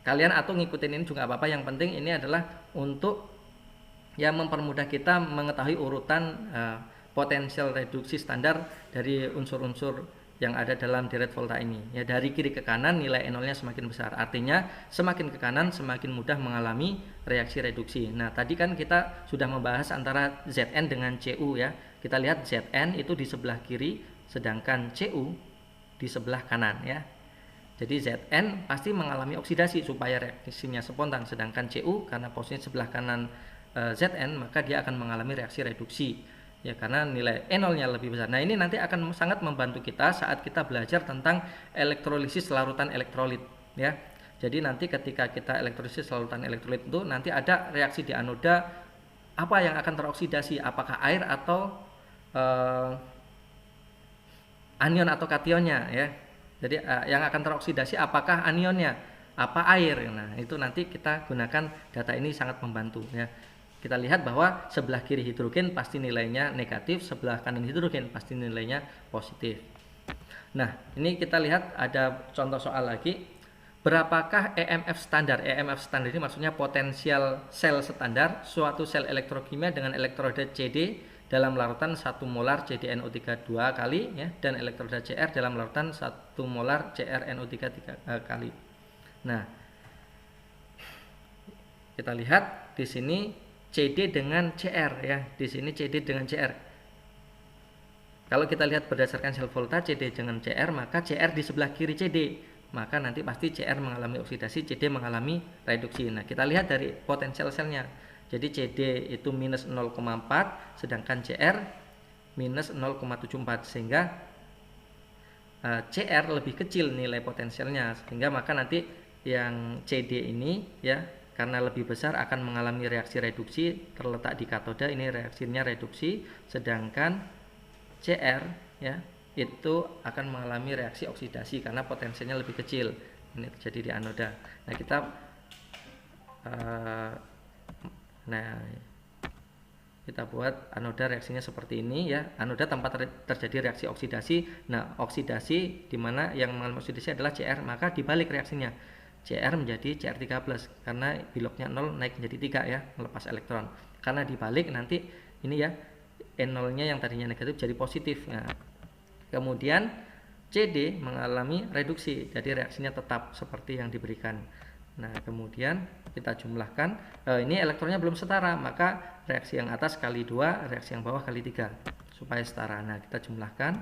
kalian atau ngikutin ini juga apa-apa. Yang penting ini adalah untuk yang mempermudah kita mengetahui urutan potensial reduksi standar dari unsur-unsur yang ada dalam deret volta ini. Ya, dari kiri ke kanan nilai N0-nya semakin besar. Artinya semakin ke kanan semakin mudah mengalami reaksi reduksi. Nah, tadi kan kita sudah membahas antara Zn dengan Cu ya. Kita lihat Zn itu di sebelah kiri sedangkan Cu di sebelah kanan ya. Jadi Zn pasti mengalami oksidasi supaya reaksinya spontan, sedangkan Cu karena posisi sebelah kanan Zn maka dia akan mengalami reaksi reduksi ya, karena nilai E0-nya lebih besar. Nah, ini nanti akan sangat membantu kita saat kita belajar tentang elektrolisis larutan elektrolit ya. Jadi nanti ketika kita elektrolisis larutan elektrolit itu nanti ada reaksi di anoda, apa yang akan teroksidasi, apakah air atau anion atau kationnya ya. Jadi yang akan teroksidasi apakah anionnya, apa air. Nah, itu nanti kita gunakan data ini sangat membantu ya. Kita lihat bahwa sebelah kiri hidrogen pasti nilainya negatif, sebelah kanan hidrogen pasti nilainya positif. Nah, ini kita lihat ada contoh soal lagi. Berapakah EMF standar? EMF standar ini maksudnya potensial sel standar suatu sel elektrokimia dengan elektroda CD dalam larutan 1 molar CdNO3 2 kali ya, dan elektroda Cr dalam larutan 1 molar CrNO3 3 kali. Nah, kita lihat di sini CD dengan Cr ya. Di sini CD dengan Cr. Kalau kita lihat berdasarkan sel volta CD dengan Cr, maka Cr di sebelah kiri CD. Maka nanti pasti Cr mengalami oksidasi, CD mengalami reduksi. Nah, kita lihat dari potensial selnya. Jadi CD itu minus 0,4, sedangkan Cr minus 0,74, sehingga Cr lebih kecil nilai potensialnya, sehingga maka nanti yang CD ini ya, karena lebih besar akan mengalami reaksi reduksi terletak di katoda, ini reaksinya reduksi, sedangkan Cr ya itu akan mengalami reaksi oksidasi karena potensinya lebih kecil. Ini terjadi di anoda. Nah, kita kita buat anoda reaksinya seperti ini ya. Anoda tempat terjadi reaksi oksidasi. Nah, oksidasi di mana yang mengalami oksidasi adalah Cr, maka dibalik reaksinya. Cr menjadi Cr3+ karena biloknya 0 naik menjadi 3 ya, melepas elektron. Karena dibalik nanti ini ya, N0-nya yang tadinya negatif jadi positif. Nah, kemudian CD mengalami reduksi, jadi reaksinya tetap seperti yang diberikan. Nah, kemudian kita jumlahkan, ini elektronnya belum setara, maka reaksi yang atas kali 2, reaksi yang bawah kali 3 supaya setara. Nah, kita jumlahkan.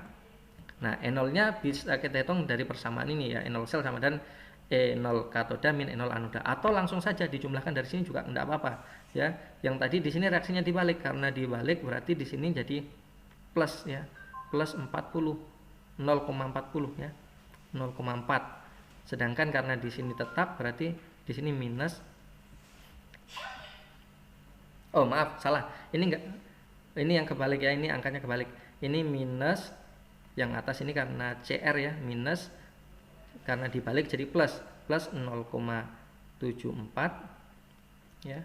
Nah, E0-nya bisa kita hitung dari persamaan ini ya, E0 sel sama dan E0 katoda min E0 anoda, atau langsung saja dijumlahkan dari sini juga enggak apa-apa ya. Yang tadi di sini reaksinya dibalik, karena dibalik berarti di sini jadi plus ya, plus 40, 0,40 ya, 0,4. Sedangkan karena di sini tetap berarti di sini minus. Oh, maaf, salah. Ini enggak, ini yang kebalik ya, ini angkanya kebalik. Ini minus, yang atas ini karena Cr ya, minus, karena dibalik jadi plus 0,74 ya,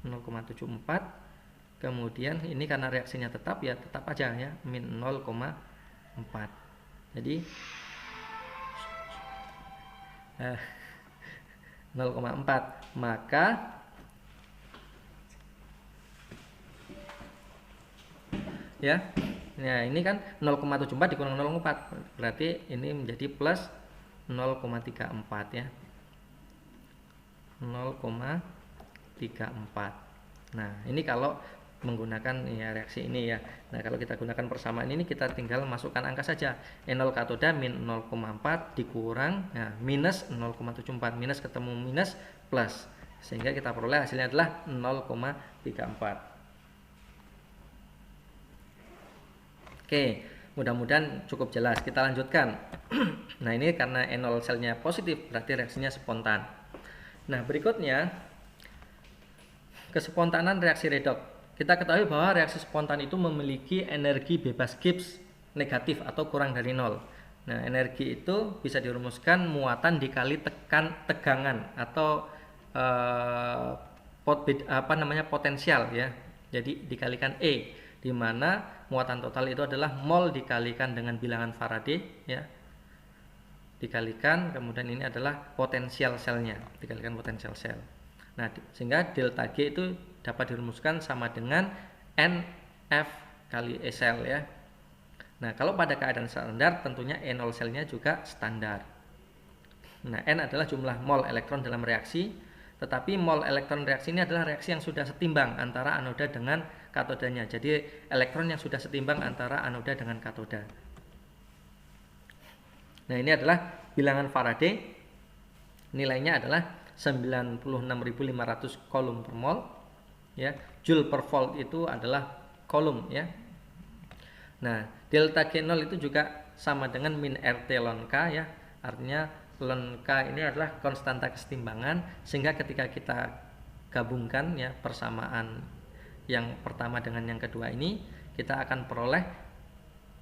0,74. Kemudian ini karena reaksinya tetap ya, tetap aja ya, min 0,4. Jadi 0,4, maka ya, nah ini kan 0,74 dikurang 0,4 berarti ini menjadi plus 0,34 ya, 0,34. Nah, ini kalau menggunakan ya reaksi ini ya. Nah, kalau kita gunakan persamaan ini kita tinggal masukkan angka saja. E0 katoda min 0,4 dikurang ya, minus 0,74, minus ketemu minus plus, sehingga kita peroleh hasilnya adalah 0,34. Oke, mudah-mudahan cukup jelas. Kita lanjutkan. Nah, ini karena E0 selnya positif berarti reaksinya spontan. Nah, berikutnya kespontanan reaksi redoks. Kita ketahui bahwa reaksi spontan itu memiliki energi bebas Gibbs negatif atau kurang dari 0. Nah, energi itu bisa dirumuskan muatan dikali tegangan atau potensial ya. Jadi dikalikan E, di mana muatan total itu adalah mol dikalikan dengan bilangan Faraday ya. Dikalikan kemudian ini adalah potensial selnya, dikalikan potensial sel. Nah, sehingga delta G itu dapat dirumuskan sama dengan NF kali E sel ya. Nah, kalau pada keadaan standar tentunya E0 selnya juga standar. Nah, N adalah jumlah mol elektron dalam reaksi, tetapi mol elektron reaksi ini adalah reaksi yang sudah setimbang antara anoda dengan katodanya. Jadi elektron yang sudah setimbang antara anoda dengan katoda. Nah, ini adalah bilangan Faraday. Nilainya adalah 96.500 coulomb per mol ya. Joule per volt itu adalah coulomb ya. Nah, delta G0 itu juga sama dengan min RT ln K ya. Artinya ln K ini adalah konstanta kesetimbangan, sehingga ketika kita gabungkan ya persamaan yang pertama dengan yang kedua ini, kita akan peroleh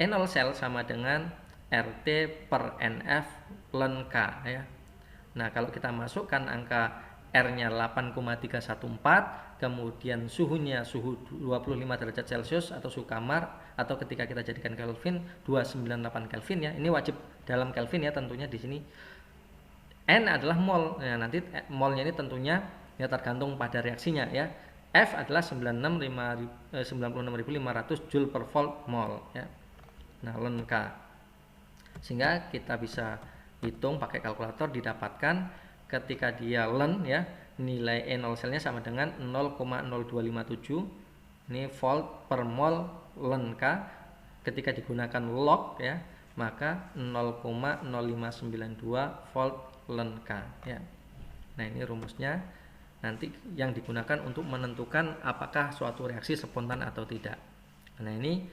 E0 sel sama dengan RT per NF ln K ya. Nah, kalau kita masukkan angka R-nya 8,314, kemudian suhunya suhu 25 derajat Celcius atau suhu kamar, atau ketika kita jadikan Kelvin 298 Kelvin ya. Ini wajib dalam Kelvin ya tentunya di sini. N adalah mol. Nah, nanti molnya ini tentunya ya tergantung pada reaksinya ya. F adalah 96.500 Joule per volt mol ya. Nah, ln K. Sehingga kita bisa hitung pakai kalkulator, didapatkan ketika dia ln ya, nilai E0 selnya sama dengan 0,0257 ini volt per mol ln K. Ketika digunakan log ya, maka 0,0592 volt ln K ya. Nah, ini rumusnya nanti yang digunakan untuk menentukan apakah suatu reaksi spontan atau tidak. Nah, ini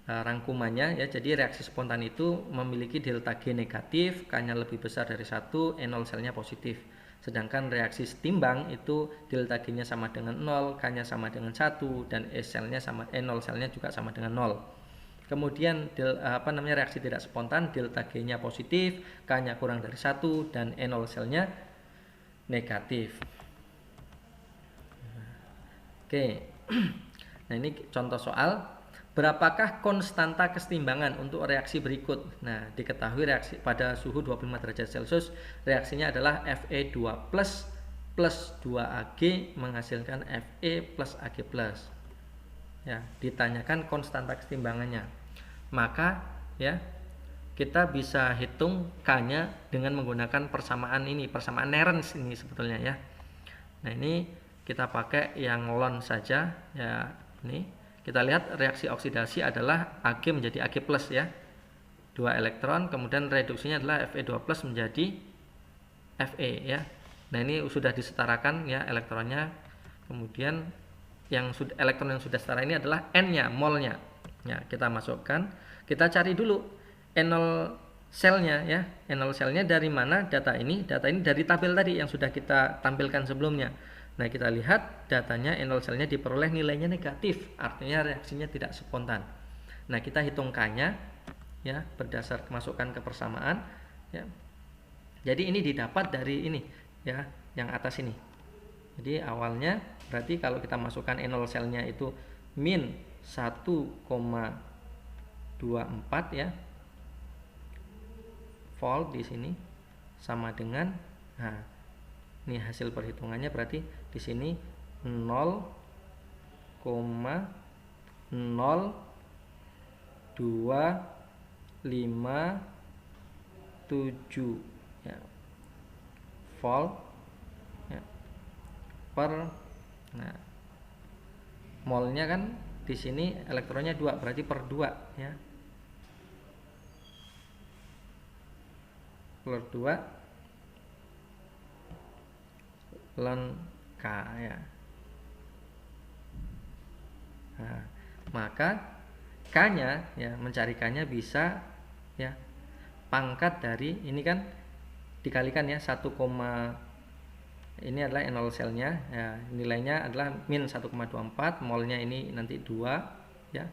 rangkumannya ya. Jadi reaksi spontan itu memiliki delta G negatif, K-nya lebih besar dari 1, E0 selnya positif. Sedangkan reaksi setimbang itu delta G-nya sama dengan 0, K-nya sama dengan 1, dan E0 selnya juga sama dengan 0. Kemudian reaksi tidak spontan, delta G-nya positif, K-nya kurang dari 1, dan E0 selnya negatif. Oke. Nah, ini contoh soal. Berapakah konstanta kesetimbangan untuk reaksi berikut? Nah, diketahui reaksi pada suhu 25 derajat Celcius, reaksinya adalah Fe2 plus 2Ag menghasilkan Fe plus Ag plus. Ya, ditanyakan konstanta kesetimbangannya. Maka ya, kita bisa hitung K-nya dengan menggunakan persamaan ini, persamaan Nernst ini sebetulnya ya. Nah, ini kita pakai yang ln saja ya. Ini kita lihat reaksi oksidasi adalah Ag menjadi Ag plus ya, 2 elektron, kemudian reduksinya adalah Fe2 plus menjadi Fe ya. Nah, ini sudah disetarakan ya elektronnya. Kemudian elektron yang sudah setara ini adalah N-nya, molnya ya. Kita masukkan, kita cari dulu E0 selnya ya. E0 selnya dari mana? Data ini dari tabel tadi yang sudah kita tampilkan sebelumnya. Nah, kita lihat datanya E0 selnya diperoleh nilainya negatif, artinya reaksinya tidak spontan. Nah, kita hitung K-nya ya berdasar masukkan ke persamaan ya. Jadi ini didapat dari ini ya, yang atas ini. Jadi awalnya berarti kalau kita masukkan E0 selnya itu min 1,24 ya volt di sini sama dengan, nah ini hasil perhitungannya berarti di sini 0,257 ya, volt ya, per, nah molnya kan di sini elektronnya 2, berarti per 2 ya, per 2 ln K ya. Nah, maka K-nya ya, mencari K-nya bisa ya pangkat dari ini kan dikalikan ya 1, ini adalah E0 selnya ya, nilainya adalah min 1,24, molnya ini nanti 2 ya.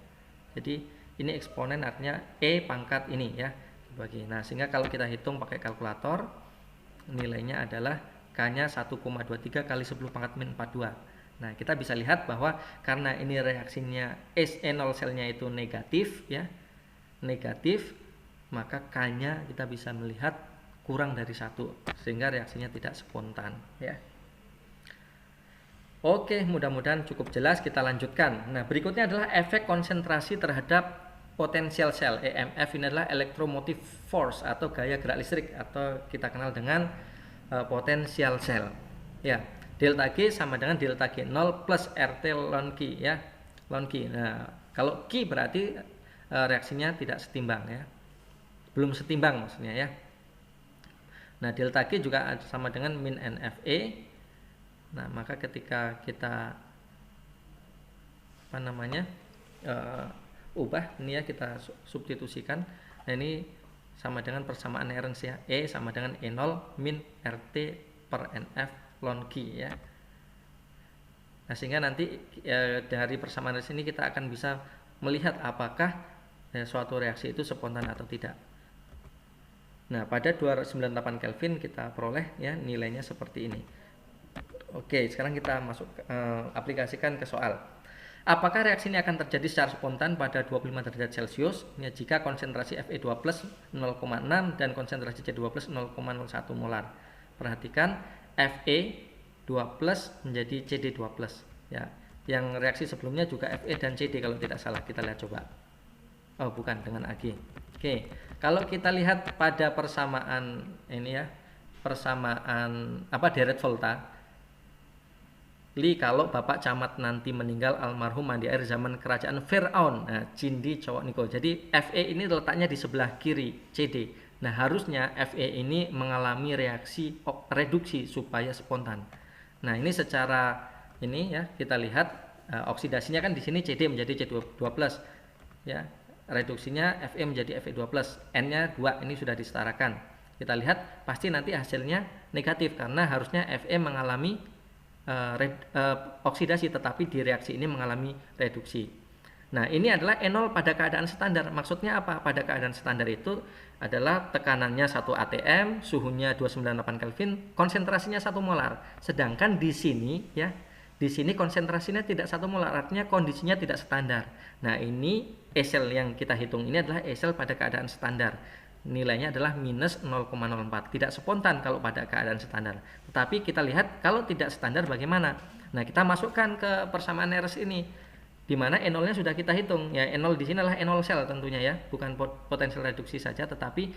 Jadi ini eksponen artinya E pangkat ini ya, bagi. Nah, sehingga kalau kita hitung pakai kalkulator, nilainya adalah K-nya 1,23 kali 10 pangkat min 42. Nah, kita bisa lihat bahwa karena ini reaksinya E0 selnya itu negatif ya, negatif, maka K-nya kita bisa melihat kurang dari 1 sehingga reaksinya tidak spontan ya. Oke, mudah-mudahan cukup jelas, kita lanjutkan. Nah, berikutnya adalah efek konsentrasi terhadap potensial sel. EMF ini adalah electromotive force atau gaya gerak listrik atau kita kenal dengan potensial sel. Ya, delta G sama dengan delta G0 plus RT ln Q ya. Ln Q. Nah, kalau Q berarti reaksinya tidak setimbang ya. Belum setimbang maksudnya ya. Nah, delta G juga sama dengan min NFE. Nah, maka ketika kita ubah ini ya, kita substitusikan. Nah, ini sama dengan persamaan Nernst ya. E sama dengan E0 min RT per NF ln Q ya. Nah, sehingga nanti dari persamaan Nernst ini kita akan bisa melihat apakah suatu reaksi itu spontan atau tidak. Nah, pada 298 Kelvin kita peroleh ya nilainya seperti ini. Oke, sekarang kita masuk aplikasikan ke soal. Apakah reaksi ini akan terjadi secara spontan pada 25 derajat Celcius ya, jika konsentrasi Fe2 plus 0,6 dan konsentrasi C2 plus 0,01 molar. Perhatikan Fe2 plus menjadi CD2 plus ya. Yang reaksi sebelumnya juga Fe dan CD kalau tidak salah. Kita lihat coba. Oh, bukan, dengan Ag. Oke, kalau kita lihat pada persamaan ini ya, persamaan deret volta. Kalau Bapak Camat nanti meninggal almarhum mandi air zaman kerajaan Firaun. Nah, Cindi cowok niko. Jadi Fe ini letaknya di sebelah kiri CD. Nah, harusnya Fe ini mengalami reaksi reduksi supaya spontan. Nah, ini secara ini ya, kita lihat oksidasinya kan di sini CD menjadi C2+ ya. Reduksinya Fe menjadi Fe2+. N-nya 2, ini sudah disetarakan. Kita lihat pasti nanti hasilnya negatif karena harusnya Fe mengalami oksidasi, tetapi di reaksi ini mengalami reduksi. Nah, ini adalah E0 pada keadaan standar. Maksudnya apa? Pada keadaan standar itu adalah tekanannya 1 atm, suhunya 298 Kelvin, konsentrasinya 1 molar. Sedangkan di sini ya, di sini konsentrasinya tidak 1 molar, artinya kondisinya tidak standar. Nah, ini E-cell yang kita hitung ini adalah E-cell pada keadaan standar. Nilainya adalah minus 0,04. Tidak spontan kalau pada keadaan standar. Tetapi kita lihat kalau tidak standar bagaimana. Nah, kita masukkan ke persamaan Nernst ini, di mana E0-nya sudah kita hitung. Ya, E0 di sini adalah E0 sel tentunya ya, bukan potensial reduksi saja, tetapi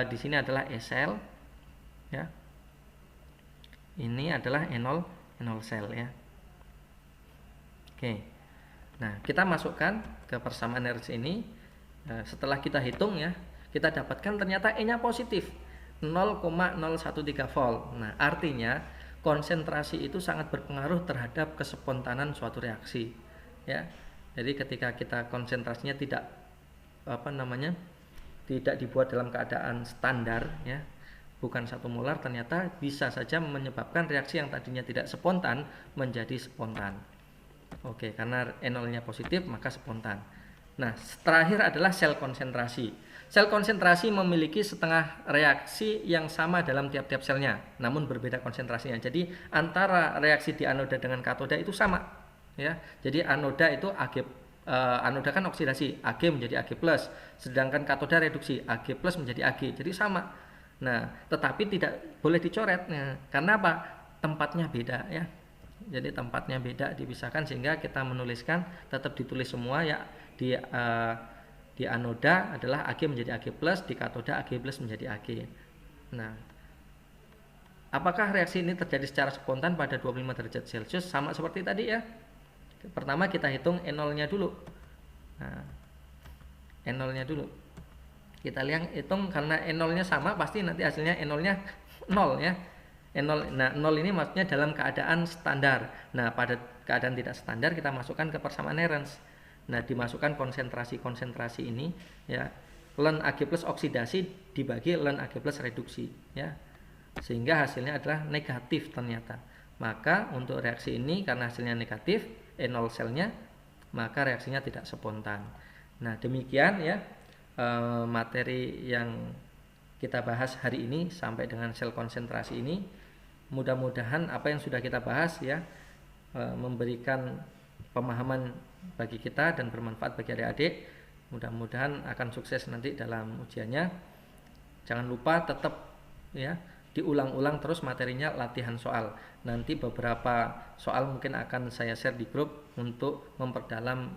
di sini adalah E-cell. Ya. Ini adalah E0 sel ya. Oke. Nah, kita masukkan ke persamaan Nernst ini. Setelah kita hitung ya, kita dapatkan ternyata E-nya positif 0,013 volt. Nah, artinya konsentrasi itu sangat berpengaruh terhadap kespontanan suatu reaksi ya. Jadi ketika kita konsentrasinya tidak tidak dibuat dalam keadaan standar ya, bukan 1 molar, ternyata bisa saja menyebabkan reaksi yang tadinya tidak spontan menjadi spontan. Oke, karena E0-nya positif maka spontan. Nah, terakhir adalah sel konsentrasi. Sel konsentrasi memiliki setengah reaksi yang sama dalam tiap-tiap selnya, namun berbeda konsentrasinya. Jadi antara reaksi di anoda dengan katoda itu sama, ya. Jadi anoda itu anoda kan oksidasi, Ag menjadi Ag+, sedangkan katoda reduksi, Ag+ menjadi Ag. Jadi sama. Nah, tetapi tidak boleh dicoret. Nah, karena apa? Tempatnya beda, ya. Jadi tempatnya beda, dipisahkan, sehingga kita menuliskan tetap ditulis semua ya, di anoda adalah Ag menjadi Ag+, di katoda Ag+ menjadi Ag. Nah, apakah reaksi ini terjadi secara spontan pada 25 derajat Celcius? Sama seperti tadi ya. Pertama kita hitung E0-nya dulu. Nah, E0-nya dulu. Kita lihat hitung, karena E0-nya sama pasti nanti hasilnya E0-nya 0 ya. E0, nah 0 ini maksudnya dalam keadaan standar. Nah, pada keadaan tidak standar kita masukkan ke persamaan Nernst. Nah, dimasukkan konsentrasi ini ya, ln Ag+ oksidasi dibagi ln Ag+ reduksi ya, sehingga hasilnya adalah negatif ternyata. Maka untuk reaksi ini karena hasilnya negatif, E0 selnya, maka reaksinya tidak spontan. Nah, demikian ya materi yang kita bahas hari ini sampai dengan sel konsentrasi ini. Mudah-mudahan apa yang sudah kita bahas ya memberikan pemahaman bagi kita dan bermanfaat bagi adik-adik. Mudah-mudahan akan sukses nanti dalam ujiannya. Jangan lupa tetap ya diulang-ulang terus materinya, latihan soal. Nanti beberapa soal mungkin akan saya share di grup untuk memperdalam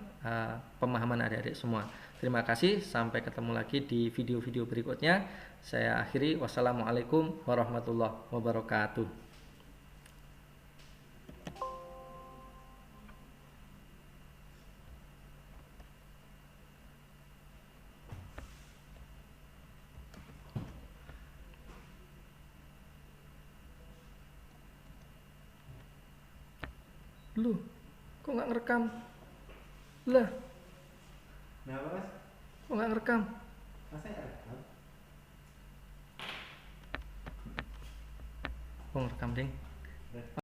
pemahaman adik-adik semua. Terima kasih, sampai ketemu lagi di video-video berikutnya. Saya akhiri, wassalamualaikum warahmatullahi wabarakatuh. Loh, kok nggak ngerekam? Lah, Kenapa mas? kok nggak ngerekam? Masa nggak rekam? Kok ngerekam, ding?